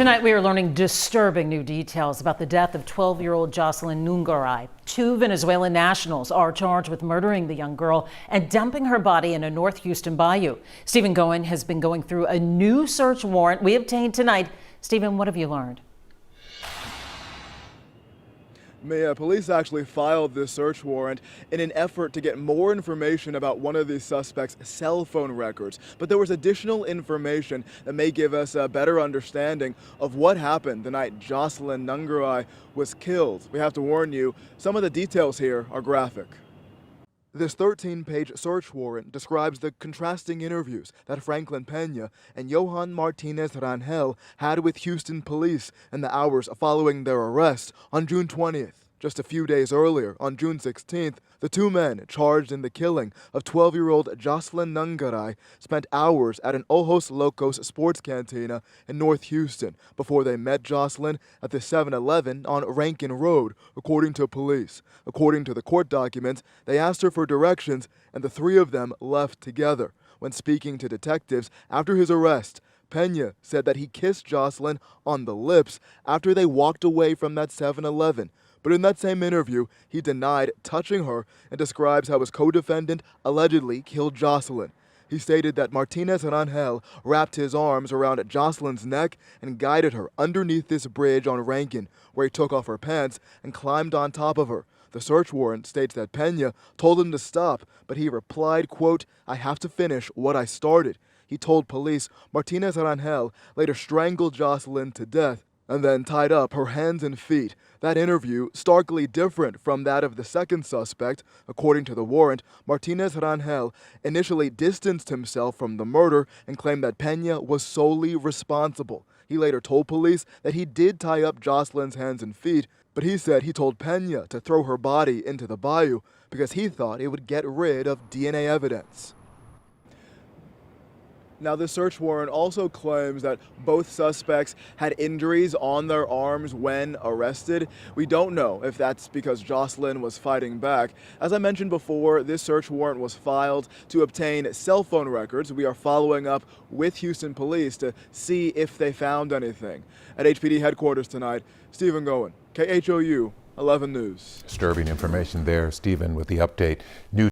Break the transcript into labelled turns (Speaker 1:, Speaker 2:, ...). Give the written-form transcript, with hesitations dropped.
Speaker 1: Tonight we are learning disturbing new details about the death of 12-year-old Jocelyn Nungaray. Two Venezuelan nationals are charged with murdering the young girl and dumping her body in a North Houston bayou. Stephen Goen has been going through a new search warrant we obtained tonight. Stephen, what have you learned?
Speaker 2: Police actually filed this search warrant in an effort to get more information about one of these suspects' cell phone records. But there was additional information that may give us a better understanding of what happened the night Jocelyn Nungaray was killed. We have to warn you, some of the details here are graphic. This 13-page search warrant describes the contrasting interviews that Franklin Peña and Johan Martinez-Rangel had with Houston police in the hours following their arrest on June 20th. Just a few days earlier, on June 16th, the two men charged in the killing of 12-year-old Jocelyn Nungaray spent hours at an Ojos Locos sports cantina in North Houston before they met Jocelyn at the 7-Eleven on Rankin Road, according to police. According to the court documents, they asked her for directions, and the three of them left together. When speaking to detectives after his arrest, Peña said that he kissed Jocelyn on the lips after they walked away from that 7-Eleven. But in that same interview, he denied touching her and describes how his co-defendant allegedly killed Jocelyn. He stated that Martinez-Rangel wrapped his arms around Jocelyn's neck and guided her underneath this bridge on Rankin, where he took off her pants and climbed on top of her. The search warrant states that Peña told him to stop, but he replied, quote, "I have to finish what I started." He told police Martinez-Rangel later strangled Jocelyn to death and then tied up her hands and feet. That interview, starkly different from that of the second suspect. According to the warrant, Martinez-Rangel initially distanced himself from the murder and claimed that Peña was solely responsible. He later told police that he did tie up Jocelyn's hands and feet, but he said he told Peña to throw her body into the bayou because he thought it would get rid of DNA evidence. Now, this search warrant also claims that both suspects had injuries on their arms when arrested. We don't know if that's because Jocelyn was fighting back. As I mentioned before, this search warrant was filed to obtain cell phone records. We are following up with Houston police to see if they found anything. At HPD headquarters tonight, Stephen Goen, KHOU 11 News.
Speaker 3: Disturbing information there, Stephen, with the update. New